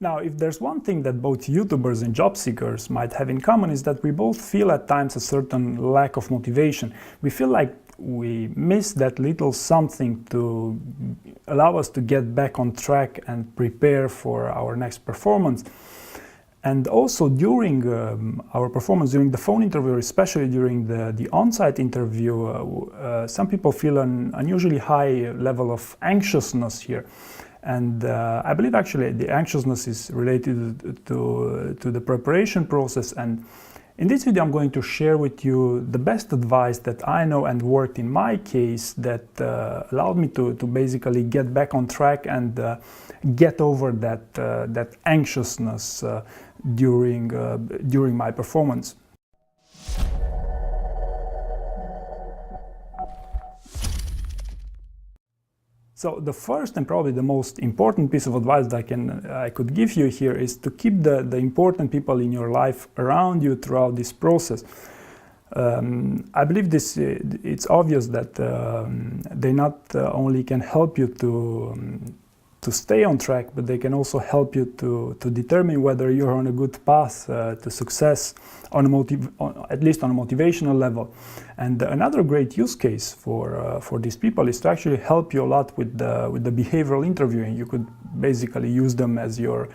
Now, if there's one thing that both YouTubers and job seekers might have in common is that we both feel at times a certain lack of motivation. We feel like we miss that little something to allow us to get back on track and prepare for our next performance. And also during our performance, during the phone interview, especially during the on-site interview, some people feel an unusually high level of anxiousness here. And I believe actually the anxiousness is related to the preparation process. And in this video, I'm going to share with you the best advice that I know and worked in my case that allowed me to basically get back on track and get over that anxiousness during my performance. So the first and probably the most important piece of advice that I could give you here is to keep the important people in your life around you throughout this process. I believe it's obvious that they not only can help you to stay on track, but they can also help you to determine whether you're on a good path to success, at least on a motivational level. And another great use case for these people is to actually help you a lot with the behavioral interviewing. You could basically use them as your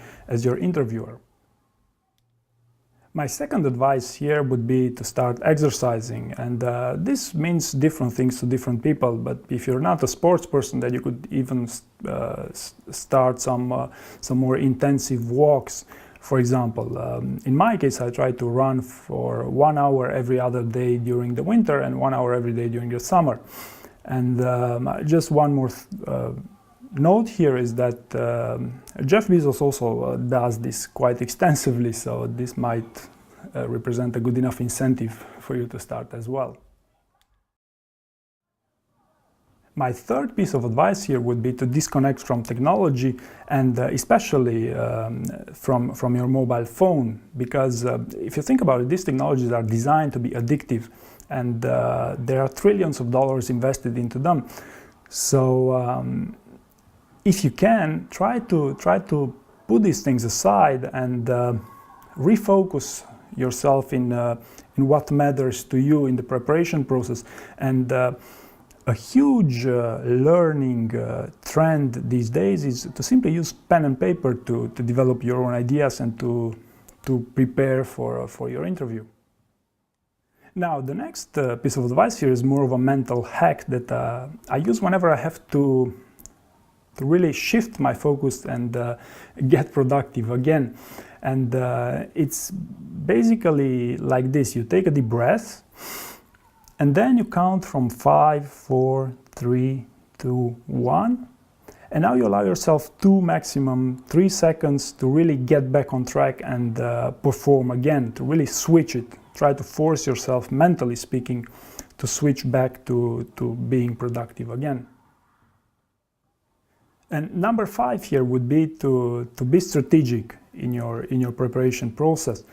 interviewer. My second advice here would be to start exercising, and this means different things to different people, but if you're not a sports person, then you could even start some more intensive walks. For example, in my case, I try to run for 1 hour every other day during the winter and 1 hour every day during the summer. And just one more note here is that Jeff Bezos also does this quite extensively, so this might represent a good enough incentive for you to start as well. My third piece of advice here would be to disconnect from technology and especially from your mobile phone, because if you think about it, these technologies are designed to be addictive, and there are trillions of dollars invested into them. So if you can, try to put these things aside and refocus yourself in what matters to you in the preparation process. And a huge learning trend these days is to simply use pen and paper to develop your own ideas and to prepare for your interview. Now, the next piece of advice here is more of a mental hack that I use whenever I have to really shift my focus and get productive again. And it's basically like this. You take a deep breath, and then you count from 5, 4, 3, 2, 1. And now you allow yourself maximum 3 seconds to really get back on track and perform again, to really switch it. Try to force yourself, mentally speaking, to switch back to being productive again. And number 5 here would be to be strategic in your preparation process.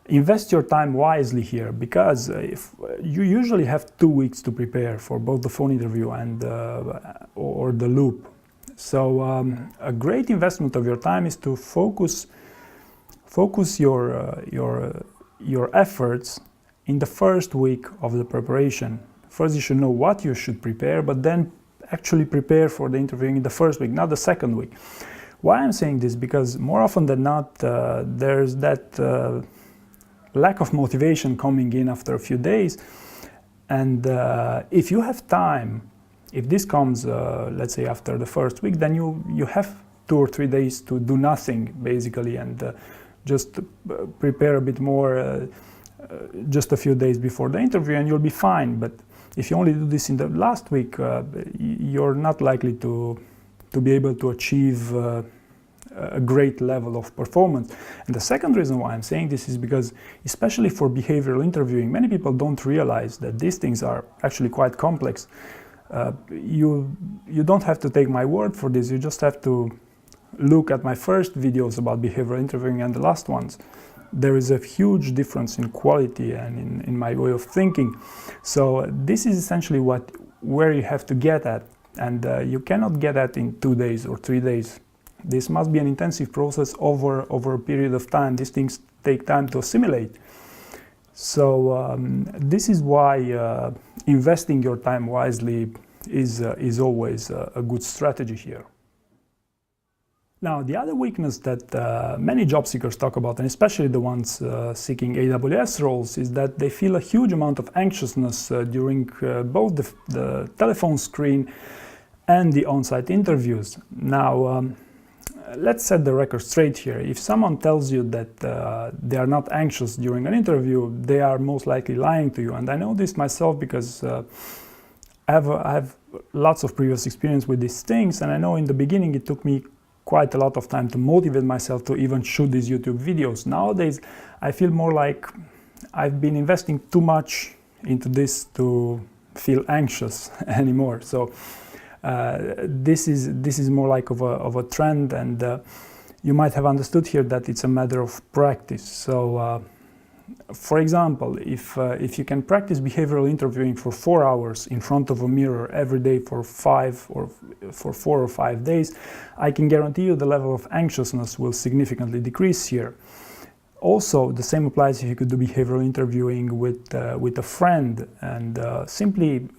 Invest your time wisely here, because if you usually have 2 weeks to prepare for both the phone interview and or the loop. So a great investment of your time is to focus your efforts in the first week of the preparation. First, you should know what you should prepare, but then actually prepare for the interviewing in the first week, not the second week. Why I'm saying this? Because more often than not, there's that lack of motivation coming in after a few days. And if you have time, if this comes, let's say after the first week, then you have 2 or 3 days to do nothing, basically, and just prepare a bit more just a few days before the interview, and you'll be fine. But if you only do this in the last week, you're not likely to be able to achieve a great level of performance. And the second reason why I'm saying this is because, especially for behavioral interviewing, many people don't realize that these things are actually quite complex. You don't have to take my word for this, you just have to look at my first videos about behavioral interviewing and the last ones. There is a huge difference in quality and in my way of thinking. So this is essentially where you have to get at, and you cannot get at in 2 days or 3 days. This must be an intensive process over a period of time. These things take time to assimilate. So this is why investing your time wisely is always a good strategy here. Now, the other weakness that many job seekers talk about, and especially the ones seeking AWS roles, is that they feel a huge amount of anxiousness during both the telephone screen and the on-site interviews. Now, let's set the record straight here. If someone tells you that they are not anxious during an interview, they are most likely lying to you. And I know this myself because I have lots of previous experience with these things, and I know in the beginning it took me quite a lot of time to motivate myself to even shoot these YouTube videos. Nowadays, I feel more like I've been investing too much into this to feel anxious anymore. So this is more like of a trend, and you might have understood here that it's a matter of practice. So for example, if you can practice behavioral interviewing for 4 hours in front of a mirror every day for 4 or 5 days, I can guarantee you the level of anxiousness will significantly decrease here. Also, the same applies if you could do behavioral interviewing with a friend, and simply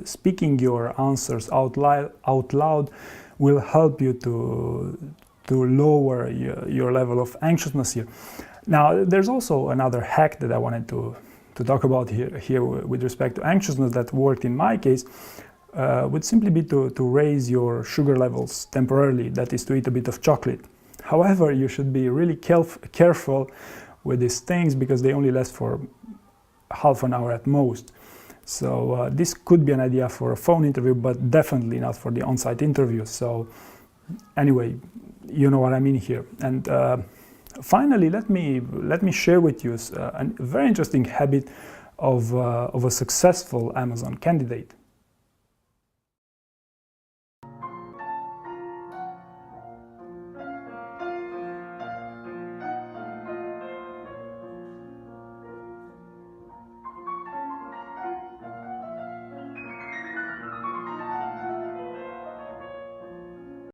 speaking your answers out loud will help you to lower your level of anxiousness here. Now, there's also another hack that I wanted to talk about here with respect to anxiousness that worked in my case, would simply be to raise your sugar levels temporarily, that is to eat a bit of chocolate. However, you should be really careful with these things because they only last for half an hour at most. So this could be an idea for a phone interview, but definitely not for the on-site interview. So anyway, you know what I mean here. And finally, let me share with you a very interesting habit of a successful Amazon candidate.